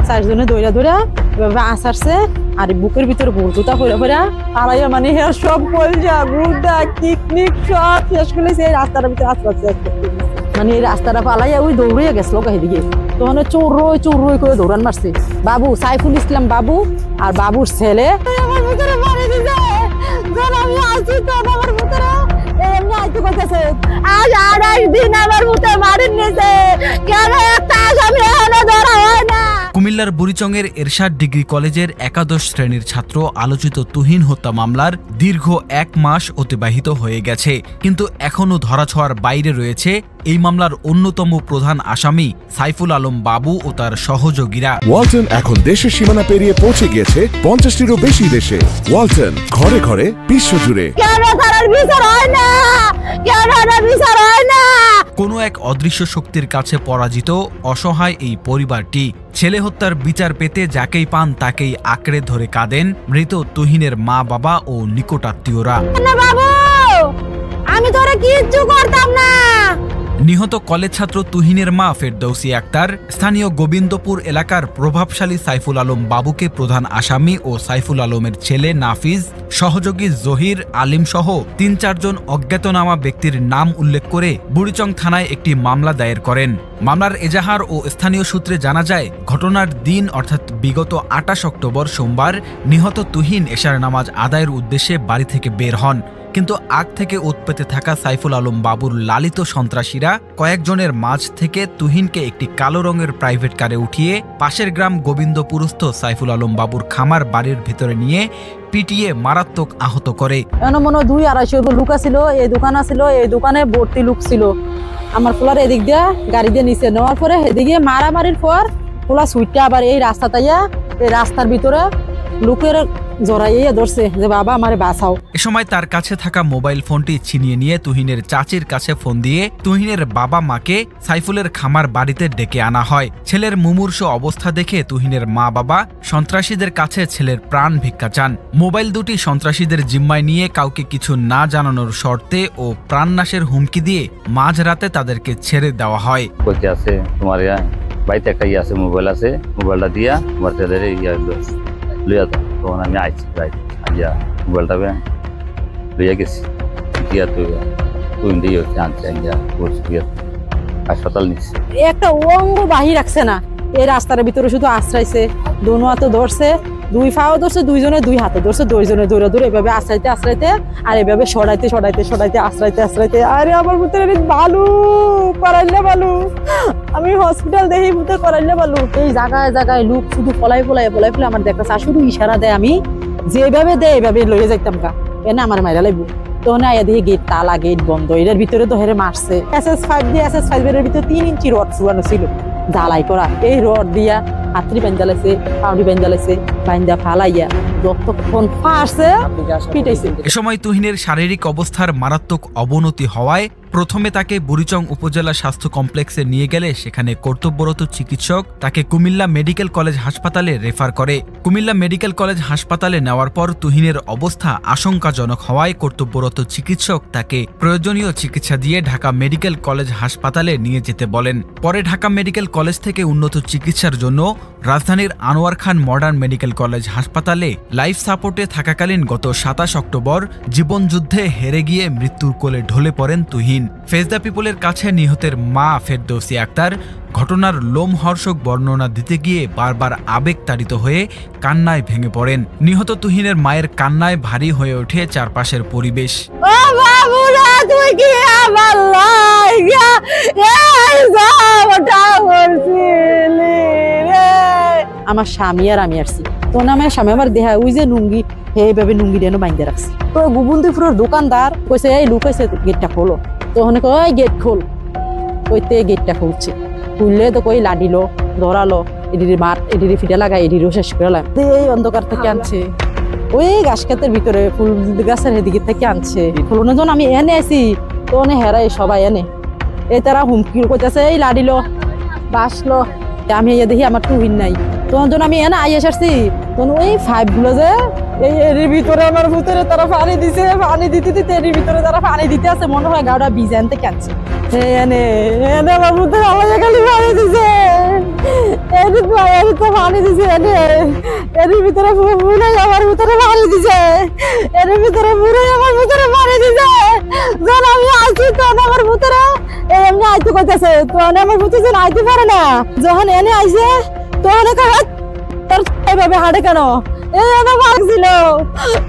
চারজনে দৌড়া দৌড়া এভাবে আসারছে আর বুকের ভিতরে ভর্তুতা করে করে পালাইয়া মানে হেয়ার সব পয়সা গুড়া কিকনিক সব শেষ করেছে এই রাস্তার ভিতরে আস্তে মানে এই রাস্তাটা পালাইয়া ওই দৌড়িয়ে গেছিল এদিকে তখন চোর করে দৌড়ান মারছে বাবু সাইফুল ইসলাম বাবু আর বাবুর ছেলে আমার ভিতরে মারি দিছে আমি আসি তো আমার ভিতরে এমনি আইতে কইতেছে আজ 28 দিন আমার ভিতরে মারি নিছে কেন একটা আসামি এখনো ধরা হয় না। কুমিল্লার বুড়িচংয়ের এরশাদ ডিগ্রি কলেজের একাদশ শ্রেণীর ছাত্র আলোচিত তুহিন হত্যা মামলার দীর্ঘ 1 মাস অতিবাহিত হয়ে গেছে, কিন্তু এখনো ধরাছোঁয়ার বাইরে রয়েছে এই মামলার অন্যতম প্রধান আসামি সাইফুল আলম বাবু ও তার সহযোগীরা। ওয়ালটন এখন দেশের সীমানা পেরিয়ে পৌঁছে গিয়েছে 50টিরও বেশি দেশে। ওয়ালটন, ঘরে ঘরে বিশ্বজুড়ে। কোনো এক অদৃশ্য শক্তির কাছে পরাজিত অসহায় এই পরিবারটি ছেলে হত্যার বিচার পেতে যাকেই পান তাকেই আঁকড়ে ধরে কাঁদেন মৃত তুহিনের মা বাবা ও নিকটাত্মীয়রা। আমি তোরা কিচ্ছু করতাম না। নিহত কলেজ ছাত্র তুহিনের মা ফেরদৌসী আক্তার স্থানীয় গোবিন্দপুর এলাকার প্রভাবশালী সাইফুল আলম বাবুকে প্রধান আসামি ও সাইফুল আলমের ছেলে নাফিজ, সহযোগী জহির আলিম সহ ৩-৪ জন অজ্ঞাতনামা ব্যক্তির নাম উল্লেখ করে বুড়িচং থানায় একটি মামলা দায়ের করেন। মামলার এজাহার ও স্থানীয় সূত্রে জানা যায়, ঘটনার দিন অর্থাৎ বিগত ২৮ অক্টোবর সোমবার নিহত তুহিন এশার নামাজ আদায়ের উদ্দেশ্যে বাড়ি থেকে বের হন, কিন্তু আগ থেকে উৎপেতে থাকা সাইফুল আলম বাবুর লালিত সন্ত্রাসীরা কয়েকজনের মাঝ থেকে তুহিনকে একটি কালো রঙের প্রাইভেট কারে উঠিয়ে পাশের গ্রাম গোবিন্দপুরস্থ সাইফুল আলম বাবুর খামার বাড়ির ভিতরে নিয়ে পিটিয়ে মারাত্মক আহত করে। মনে 200-250 লোক ছিল, এই দোকান ছিল, এই দোকানে ভর্তি লোক ছিল। আমার ফুলার এদিক দিয়ে গাড়ি দিয়ে নিচে নেওয়ার পরে এদিকে মারামারির পর ফুলা সুইটটা আবার এই রাস্তা তাইয়া এই রাস্তার ভিতরে লোকের জড়াইয়া ধরছে যে বাবা আমারে বাঁচাও। এ সময় তার কাছে থাকা মোবাইল ফোনটি ছিনিয়ে নিয়ে তুহিনের চাচির কাছে ফোন দিয়ে তুহিনের বাবা মাকে সাইফুলের খামার বাড়িতে ডেকে আনা হয়। ছেলের মুমূর্ষু অবস্থা দেখে তুহিনের মা বাবা সন্ত্রাসীদের কাছে ছেলের প্রাণ ভিক্ষা চান। মোবাইল দুটি সন্ত্রাসীদের জিম্মায় নিয়ে কাউকে কিছু না জানানোর শর্তে ও প্রাণনাশের হুমকি দিয়ে মাঝরাতে তাদেরকে ছেড়ে দেওয়া হয়। তোমার বাড়িতে একটা আছে, মোবাইল আছে, মোবাইলটা দিয়া তোমার ছেলের লইয়া দাও। তখন আমি আইছি আইয়া মোবাইলটা লইয়া গেছি, দিয়া তুই আনছে হাসপাতাল নিচ্ছে। একটা অঙ্গ বাহি রাখছে না, এই রাস্তার ভিতরে শুধু আশ্রাইছে, দোনো হাতে ধরছে, 2 পাও ধরছে, 2 জনে 2 হাতে ধরছে, 2 জনে দৌড়ে দৌড়ে এভাবে আশ্রাইতে আর এভাবে সরাইতে আশ্রাইতে। আরে আমার ভিতরে ভালো করাইলে ভালো, আমি হসপিটাল দেখি ভিতরে করাইলে ভালো। এই জায়গায় লোক শুধু পলাই আমার দেখতেছে, আর শুধু ইশারা দেয়, আমি যেভাবে দেয় এভাবে লইয়ে যাইতাম কা এনে আমার মাইরা লাগবো। তখন আয়া দেখি গেট তালা, গেট বন্ধ, এটার ভিতরে তো হেরে মারছে। SS5 এর ভিতরে 3 ইঞ্চি রড ফুরানো ছিল জ্বালাই করা। এই রড দিয়া হাতড়ি বেঞ্জালাইছে, পাউডি বেঞ্জালাইছে, বাইন্দা ফালাইয়া যতক্ষণ ফাঁসছে পিটাইছে। এ সময় তুহিনের শারীরিক অবস্থার মারাত্মক অবনতি হওয়ায় প্রথমে তাকে বুড়িচং উপজেলা স্বাস্থ্য কমপ্লেক্সে নিয়ে গেলে সেখানে কর্তব্যরত চিকিৎসক তাকে কুমিল্লা মেডিকেল কলেজ হাসপাতালে রেফার করে। কুমিল্লা মেডিকেল কলেজ হাসপাতালে নেওয়ার পর তুহিনের অবস্থা আশঙ্কাজনক হওয়ায় কর্তব্যরত চিকিৎসক তাকে প্রয়োজনীয় চিকিৎসা দিয়ে ঢাকা মেডিকেল কলেজ হাসপাতালে নিয়ে যেতে বলেন। পরে ঢাকা মেডিকেল কলেজ থেকে উন্নত চিকিৎসার জন্য রাজধানীর আনোয়ার খান মডার্ন মেডিকেল কলেজ হাসপাতালে লাইফ সাপোর্টে থাকাকালীন গত 27 অক্টোবর জীবনযুদ্ধে হেরে গিয়ে মৃত্যুর কোলে ঢলে পড়েন তুহিন। ফেস দ্য পিপলের কাছে নিহতের মা ফেরদৌসী আক্তার ঘটনার লোমহর্ষক বর্ণনা দিতে গিয়ে বারবার আবেগতাড়িত হয়ে কান্নায় ভেঙে পড়েন। নিহত তুহিনের মায়ের কান্নায় ভারী হয়ে ওঠে চারপাশের পরিবেশ। আমার স্বামী আর আমি আসছি, তো আমার স্বামী আমার দেহা ওই যে লুঙ্গি, এইভাবে লুঙ্গি ডেনো বাইন্দে রাখছি। তো গোবিন্দপুরের দোকানদার কইছে এই লুকাইছে গেটটা খোলো, তো ওখানে কই গেট খোল, কইতে গেটটা খুলছে, খুললে তো কই লাডিলো ধরালো, এডিরি ফিটা লাগাই, এডিরও শেষ করে লাগ। এই অন্ধকার থেকে আনছে, ওই গাছ ক্ষেতের ভিতরে ফুল গাছের এদিকে থেকে আনছে। ফুলনে যখন আমি এনে আইছি তো হেরাই সবাই এনে এই তারা হুমকি কইতেছে এই লাডিলো বাসলো। আমি দেখি আমার তুহিন নাই, তখন যখন আমি এনে আইয়ে আসছি তখন ওই 5 গুলো যে এই এর ভিতরে আমার ভিতরে তারা পানি দিছে, পানি দিতে দিতে এর ভিতরে তারা পানি দিতে আছে, মনে হয় গাওটা বীজ আনতে কাটছে। এনে এনে আমার ভিতরে আমাকে খালি পানি দিছে, এর তো পানি দিছে, এর ভিতরে পুরো আমার ভিতরে পানি দিছে, এর ভিতরে পুরো আমার ভিতরে পানি দিছে। যখন আমি আইছি তখন আমার ভিতরে এমনি আইতে কইতেছে, তখন আমার ভিতরে যখন আইতে পারে না, যখন এনে আইছে তখন তোর এইভাবে হাঁটে কেন, এই আমার ভাগছিল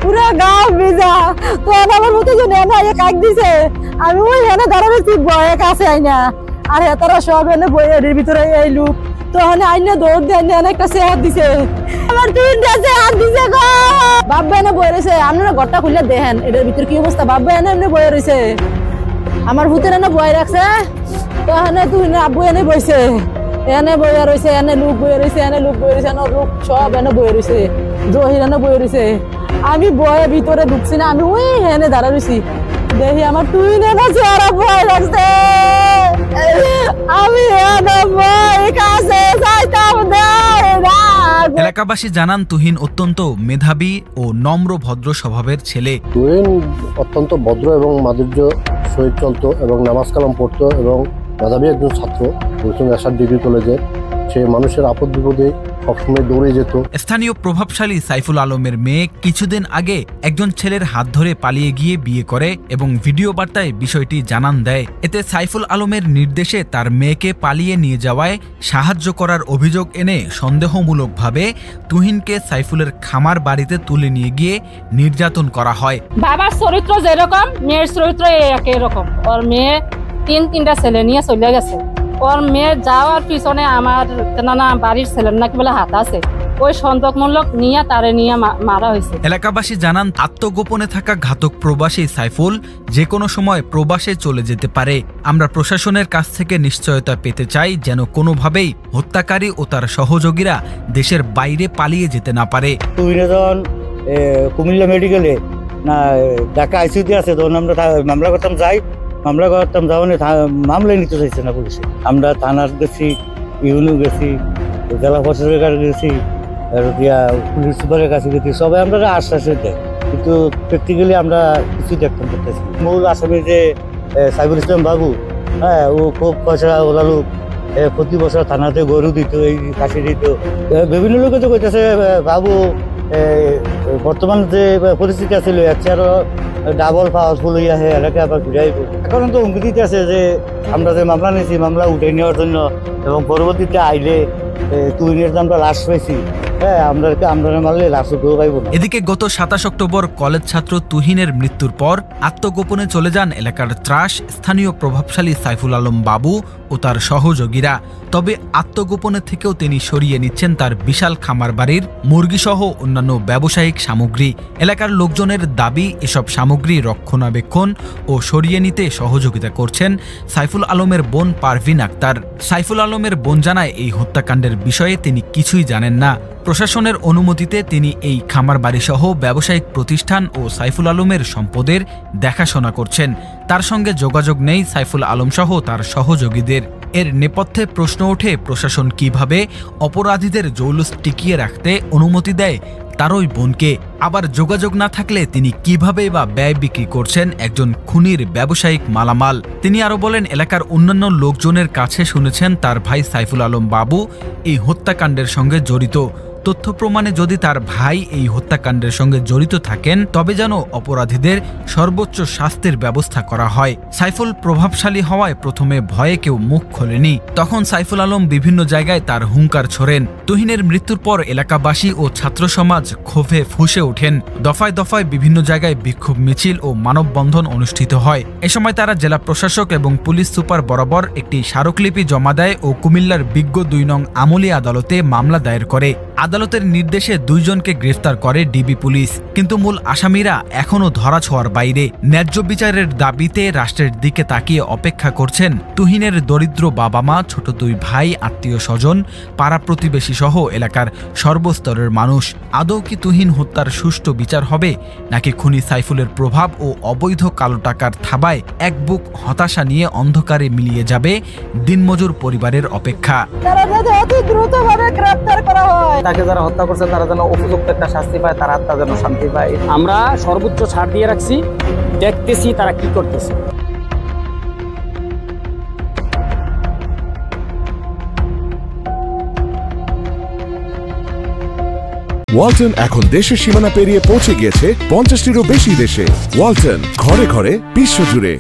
পুরো গাও ভিজা। তখন আমার মতো যে এনে কাক দিছে, আমি ওই এনে দাঁড়াচ্ছি বয়ে কাছে আইনা, আর তারা সব এনে বইয়ের ভিতরে এই লোক তখন আইনে দৌড় দিয়ে এনে একটা চেয়ার দিছে, আমার 3টা চেয়ার দিছে গো। বাবা এনে বয়ে রয়েছে, আপনারা ঘরটা খুললে দেখেন এটার ভিতরে কি অবস্থা। বাবা এনে এমনি বয়ে রয়েছে, আমার ভূতের এনে বয়ে রাখছে, তখন তুই আব্বু এনে বইছে, এনে বয়ে রয়েছে, এনে লোক বয়ে রয়েছে, এনে লোক বয়ে রয়েছে, লোক সব এনে বয়ে রয়েছে, জহির এনে বয়ে রয়েছে। আমি বয়ে ভিতরে ঢুকছি না, আমি ওই এনে দাঁড়া রয়েছি, দেখি আমার তুই নেনা চেহারা বয়ে রাখছে, আমি এনে বয়ে কাছে যাইতাম না। এলাকাবাসী জানান তুহিন অত্যন্ত মেধাবী ও নম্র ভদ্র স্বভাবের ছেলে। তুহিন অত্যন্ত ভদ্র এবং মাধুর্য সহিত চলত এবং নামাজ কালাম পড়তো এবং মেধাবী একজন ছাত্র ডিগ্রি কলেজের। সে মানুষের আপদ বিপদে সবসময় দৌড়ে যেত। স্থানীয় প্রভাবশালী সাইফুল আলমের মেয়ে কিছুদিন আগে একজন ছেলের হাত ধরে পালিয়ে গিয়ে বিয়ে করে এবং ভিডিও বার্তায় বিষয়টি জানান দেয়। এতে সাইফুল আলমের নির্দেশে তার মেয়েকে পালিয়ে নিয়ে যাওয়ায় সাহায্য করার অভিযোগ এনে সন্দেহমূলকভাবে তুহিনকে সাইফুলের খামার বাড়িতে তুলে নিয়ে গিয়ে নির্যাতন করা হয়। বাবার চরিত্র যেরকম মেয়ের চরিত্র একই রকম। ওর মেয়ে 3টা ছেলে নিয়ে চলে গেছে। ওর মেয়ে যাওয়ার পিছনে আমার নানা বাড়ির ছেলের নাকি বলে হাত আছে, ওই সন্তকমূলক নিয়ে তারে নিয়ে মারা হয়েছে। এলাকাবাসী জানান আত্মগোপনে থাকা ঘাতক প্রবাসী সাইফুল যে কোনো সময় প্রবাসে চলে যেতে পারে। আমরা প্রশাসনের কাছ থেকে নিশ্চয়তা পেতে চাই যেন কোনোভাবেই হত্যাকারী ও তার সহযোগীরা দেশের বাইরে পালিয়ে যেতে না পারে। কুমিল্লা মেডিকেলে না ঢাকা আইসিইউতে আছে, তখন আমরা মামলা করতাম যাই, মামলা করতাম যাওয়ানে মামলাই নিতে চাইছে না পুলিশে। আমরা থানার গেছি, ইউনিও গেছি, জেলা প্রশাসকের কাছে গেছি, পুলিশ সুপারের কাছে গেছি, সবাই আমরা আশ্বাস দেয়, কিন্তু প্র্যাকটিক্যালি আমরা কিছু দেখতে পারতেছি। মূল আসামি যে সাইফুল ইসলাম বাবু, হ্যাঁ, ও খুব পয়সা ওলা লোক, প্রতি বছর থানাতে গরু দিত, এই কাশি দিত। বিভিন্ন লোকে তো কইতেছে বাবু বর্তমান যে পরিস্থিতি আছে আরো ডাবল পাওয়ারফুল হইয়া এলাকা আবার ঘুরাইব। এখন তো হুমকি দিতে আছে যে আমরা যে মামলা নিয়েছি মামলা উঠে নেওয়ার জন্য, এবং পরবর্তীতে আইলে তুহিনের যে আমরা লাশ পাইছি, হ্যাঁ, আমরা মারলে লাশ উঠেও পাইব। এদিকে গত 27 অক্টোবর কলেজ ছাত্র তুহিনের মৃত্যুর পর আত্মগোপনে চলে যান এলাকার ত্রাস স্থানীয় প্রভাবশালী সাইফুল আলম বাবু ও তার সহযোগীরা। তবে আত্মগোপনে থেকেও তিনি সরিয়ে নিচ্ছেন তার বিশাল খামার বাড়ির মুরগিসহ অন্যান্য ব্যবসায়িক সামগ্রী। এলাকার লোকজনের দাবি এসব সামগ্রী রক্ষণাবেক্ষণ ও সরিয়ে নিতে সহযোগিতা করছেন সাইফুল আলমের বোন পারভিন আক্তার। সাইফুল আলমের বোন জানায় এই হত্যাকাণ্ডের বিষয়ে তিনি কিছুই জানেন না। প্রশাসনের অনুমতিতে তিনি এই খামার বাড়িসহ ব্যবসায়িক প্রতিষ্ঠান ও সাইফুল আলমের সম্পদের দেখাশোনা করছেন। তার সঙ্গে যোগাযোগ নেই সাইফুল আলম সহ তার সহযোগীদের। এর নেপথ্যে প্রশ্ন ওঠে প্রশাসন কিভাবে অপরাধীদের জৌলুস টিকিয়ে রাখতে অনুমতি দেয় তার ওই বোনকে। আবার যোগাযোগ না থাকলে তিনি কিভাবে বা ব্যয় বিক্রি করছেন একজন খুনির ব্যবসায়িক মালামাল। তিনি আরো বলেন, এলাকার অন্যান্য লোকজনের কাছে শুনেছেন তার ভাই সাইফুল আলম বাবু এই হত্যাকাণ্ডের সঙ্গে জড়িত। তথ্য প্রমাণে যদি তার ভাই এই হত্যাকাণ্ডের সঙ্গে জড়িত থাকেন তবে যেন অপরাধীদের সর্বোচ্চ শাস্তির ব্যবস্থা করা হয়। সাইফুল প্রভাবশালী হওয়ায় প্রথমে ভয়ে কেউ মুখ খোলেনি। তখন সাইফুল আলম বিভিন্ন জায়গায় তার হুঙ্কার ছোড়েন। তুহিনের মৃত্যুর পর এলাকাবাসী ও ছাত্র সমাজ ক্ষোভে ফুঁসে ওঠেন। দফায় দফায় বিভিন্ন জায়গায় বিক্ষোভ মিছিল ও মানববন্ধন অনুষ্ঠিত হয়। এ সময় তারা জেলা প্রশাসক এবং পুলিশ সুপার বরাবর একটি স্মারকলিপি জমা দেয় ও কুমিল্লার বিজ্ঞ 2 নং আমলি আদালতে মামলা দায়ের করে। আদালতের নির্দেশে 2 জনকে গ্রেফতার করে ডিবি পুলিশ, কিন্তু মূল আসামিরা এখনও ধরাছোঁয়ার বাইরে। ন্যায্য বিচারের দাবিতে রাষ্ট্রের দিকে তাকিয়ে অপেক্ষা করছেন তুহিনের দরিদ্র বাবা মা, ছোট 2 ভাই, আত্মীয় স্বজন, পাড়া প্রতিবেশী সহ এলাকার সর্বস্তরের মানুষ। আদৌ কি তুহিন হত্যার সুষ্ঠু বিচার হবে, নাকি খুনি সাইফুলের প্রভাব ও অবৈধ কালো টাকার থাবায় এক বুক হতাশা নিয়ে অন্ধকারে মিলিয়ে যাবে দিনমজুর পরিবারের অপেক্ষা। তারা যদি অতি দ্রুতভাবে গ্রেফতার করা হয় চাই তাকে যারা হত্যা করছে তারা যেন উপযুক্ত একটা শাস্তি পায়, তার আত্মা যেন শান্তি পায়। আমরা সর্বোচ্চ ছাড় দিয়ে রাখছি, দেখতেছি তারা কি করতেছে। ওয়ালটন এখন দেশের সীমানা পেরিয়ে পৌঁছে গিয়েছে 50টিরও বেশি দেশে। ওয়ালটন, ঘরে ঘরে বিশ্বজুড়ে।